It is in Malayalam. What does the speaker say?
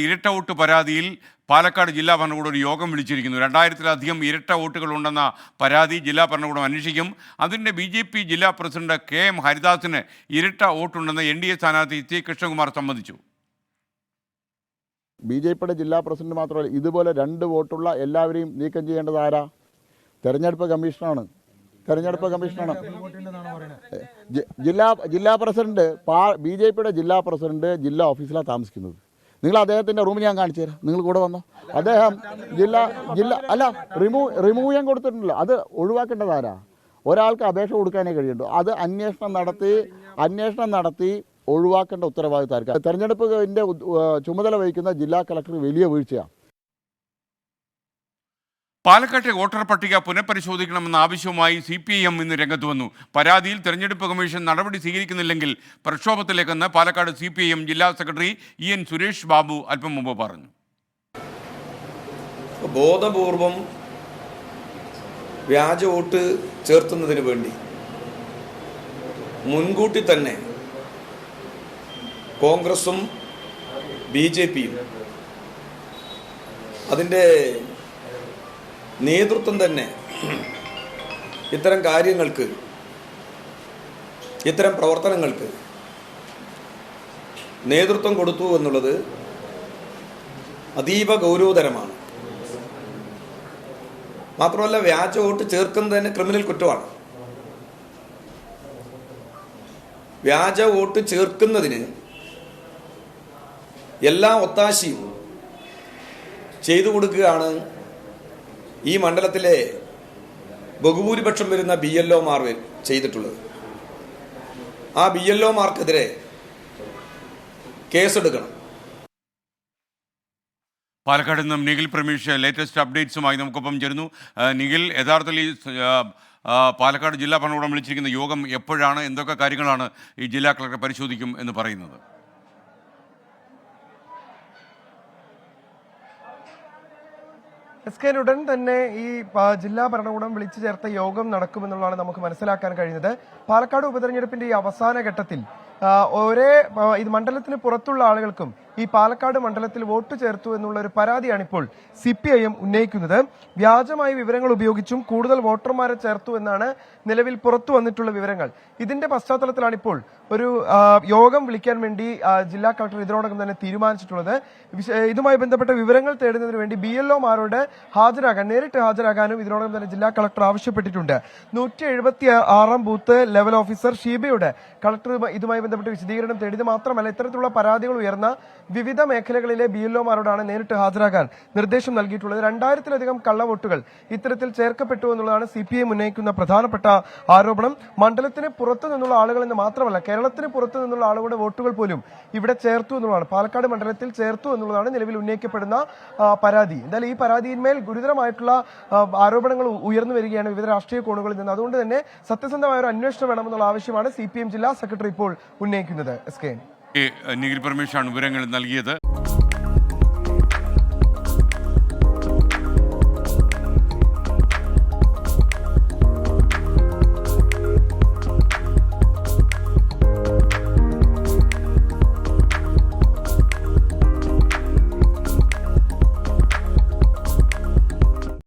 ഇരട്ട വോട്ട് പരാതിയിൽ പാലക്കാട് ജില്ലാ ഭരണകൂടം ഒരു യോഗം വിളിച്ചിരിക്കുന്നു. 2000-ലധികം ഇരട്ട വോട്ടുകൾ ഉണ്ടെന്ന പരാതി ജില്ലാ ഭരണകൂടം അന്വേഷിക്കും. അതിൻ്റെ BJP ജില്ലാ പ്രസിഡന്റ് KM ഹരിദാസിന് ഇരട്ട വോട്ടുണ്ടെന്ന് NDA സ്ഥാനാർത്ഥി T കൃഷ്ണകുമാർ സമ്മതിച്ചു. BJPയുടെ ജില്ലാ പ്രസിഡന്റ് മാത്രമല്ല, ഇതുപോലെ 2 വോട്ടുള്ള എല്ലാവരെയും നീക്കം ചെയ്യേണ്ടത് ആരാ? തെരഞ്ഞെടുപ്പ് കമ്മീഷനാണ്. ജില്ലാ പ്രസിഡന്റ് BJPയുടെ ജില്ലാ പ്രസിഡന്റ് ജില്ലാ ഓഫീസിലാണ് താമസിക്കുന്നത്. നിങ്ങൾ അദ്ദേഹത്തിൻ്റെ റൂം ഞാൻ കാണിച്ചു തരാം, നിങ്ങൾ കൂടെ വന്നോ. അദ്ദേഹം റിമൂവ് ചെയ്യാൻ കൊടുത്തിട്ടുണ്ടല്ലോ, അത് ഒഴിവാക്കേണ്ടത് ആരാ? ഒരാൾക്ക് അപേക്ഷ കൊടുക്കാനേ കഴിയുള്ളൂ. അത് അന്വേഷണം നടത്തി ഒഴിവാക്കേണ്ട ഉത്തരവാദിത്തമായിരിക്കും. തെരഞ്ഞെടുപ്പിൻ്റെ ചുമതല വഹിക്കുന്ന ജില്ലാ കളക്ടർ വലിയ വീഴ്ചയാണ്. പാലക്കാട്ടെ വോട്ടർ പട്ടിക പുനഃപരിശോധിക്കണമെന്ന ആവശ്യവുമായി CPIM ഇന്ന് രംഗത്ത് വന്നു. പരാതിയിൽ തെരഞ്ഞെടുപ്പ് കമ്മീഷൻ നടപടി സ്വീകരിക്കുന്നില്ലെങ്കിൽ പ്രക്ഷോഭത്തിലേക്കെന്ന് പാലക്കാട് CPIM ജില്ലാ സെക്രട്ടറി EN സുരേഷ് ബാബു അല്പം മുമ്പ് പറഞ്ഞു. ബോധപൂർവം വ്യാജ വോട്ട് ചേർത്തുന്നതിന് വേണ്ടി മുൻകൂട്ടി തന്നെ കോൺഗ്രസും BJPയും അതിൻ്റെ നേതൃത്വം തന്നെ ഇത്തരം കാര്യങ്ങൾക്ക്, ഇത്തരം പ്രവർത്തനങ്ങൾക്ക് നേതൃത്വം കൊടുത്തു എന്നുള്ളത് അതീവ ഗൗരവതരമാണ്. മാത്രമല്ല, വ്യാജ വോട്ട് ചേർക്കുന്നത് തന്നെ ക്രിമിനൽ കുറ്റമാണ്. വ്യാജ വോട്ട് ചേർക്കുന്നതിന് എല്ലാ ഒത്താശയും ചെയ്തു കൊടുക്കുകയാണ് ഈ മണ്ഡലത്തിലെ ബഹുഭൂരിപക്ഷം വരുന്ന BLOമാർ ചെയ്തിട്ടുള്ളത്. ആ BLOമാർക്കെതിരെ കേസെടുക്കണം. പാലക്കാട് നിന്നും നിഖിൽ പ്രമീഷ് ലേറ്റസ്റ്റ് അപ്ഡേറ്റ്സുമായി നമുക്കൊപ്പം ചേരുന്നു. നിഖിൽ, യഥാർത്ഥത്തിൽ ഈ പാലക്കാട് ജില്ലാ ഭരണകൂടം വിളിച്ചിരിക്കുന്ന യോഗം എപ്പോഴാണ്? എന്തൊക്കെ കാര്യങ്ങളാണ് ഈ ജില്ലാ കളക്ടർ പരിശോധിക്കും എന്ന് പറയുന്നത്? ഉടൻ തന്നെ ഈ ജില്ലാ ഭരണകൂടം വിളിച്ചു ചേർത്ത യോഗം നടക്കുമെന്നുള്ളതാണ് നമുക്ക് മനസ്സിലാക്കാൻ കഴിയുന്നത്. പാലക്കാട് ഉപതെരഞ്ഞെടുപ്പിന്റെ ഈ അവസാന ഘട്ടത്തിൽ ഇത് മണ്ഡലത്തിന് പുറത്തുള്ള ആളുകൾക്കും ഈ പാലക്കാട് മണ്ഡലത്തിൽ വോട്ട് ചേർത്തു എന്നുള്ള ഒരു പരാതിയാണ് ഇപ്പോൾ CPIM ഉന്നയിക്കുന്നത്. വ്യാജമായ വിവരങ്ങൾ ഉപയോഗിച്ചും കൂടുതൽ വോട്ടർമാരെ ചേർത്തു എന്നാണ് നിലവിൽ പുറത്തു വന്നിട്ടുള്ള വിവരങ്ങൾ. ഇതിന്റെ പശ്ചാത്തലത്തിലാണ് ഇപ്പോൾ ഒരു യോഗം വിളിക്കാൻ വേണ്ടി ജില്ലാ കളക്ടർ ഇതിനോടകം തന്നെ തീരുമാനിച്ചിട്ടുള്ളത്. ഇതുമായി ബന്ധപ്പെട്ട വിവരങ്ങൾ തേടുന്നതിന് വേണ്ടി BLOമാരോട് നേരിട്ട് ഹാജരാകാനും ഇതിനോടകം തന്നെ ജില്ലാ കളക്ടർ ആവശ്യപ്പെട്ടിട്ടുണ്ട്. 176 ബൂത്ത് ലെവൽ ഓഫീസർ ഷീബയുടെ കളക്ടർ ഇതുമായി ബന്ധപ്പെട്ട് വിശദീകരണം തേടിയത് മാത്രമല്ല, ഇത്തരത്തിലുള്ള പരാതികൾ ഉയർന്ന വിവിധ മേഖലകളിലെ BLOമാരോടാണ് നേരിട്ട് ഹാജരാകാൻ നിർദ്ദേശം നൽകിയിട്ടുള്ളത്. 2000-ലധികം കള്ളവോട്ടുകൾ ഇത്തരത്തിൽ ചേർക്കപ്പെട്ടു എന്നുള്ളതാണ് CPIM ഉന്നയിക്കുന്ന പ്രധാനപ്പെട്ട ആരോപണം. മണ്ഡലത്തിന് പുറത്തു നിന്നുള്ള ആളുകൾ എന്ന് മാത്രമല്ല, കേരളത്തിന് പുറത്തു നിന്നുള്ള ആളുകളുടെ വോട്ടുകൾ പോലും ഇവിടെ ചേർത്തു എന്നുള്ളതാണ്, പാലക്കാട് മണ്ഡലത്തിൽ ചേർത്തു എന്നുള്ളതാണ് നിലവിൽ ഉന്നയിക്കപ്പെടുന്ന പരാതി. എന്തായാലും ഈ പരാതിയിന്മേൽ ഗുരുതരമായിട്ടുള്ള ആരോപണങ്ങൾ ഉയർന്നു വരികയാണ് വിവിധ രാഷ്ട്രീയ കോണുകളിൽ നിന്ന്. അതുകൊണ്ട് തന്നെ സത്യസന്ധമായ ഒരു അന്വേഷണം വേണമെന്നുള്ള ആവശ്യമാണ് CPIM ജില്ലാ സെക്രട്ടറി ഇപ്പോൾ ഉന്നയിക്കുന്നത്. നിഖിൽ പ്രമീഷാണ് വിവരങ്ങൾ നൽകിയത്.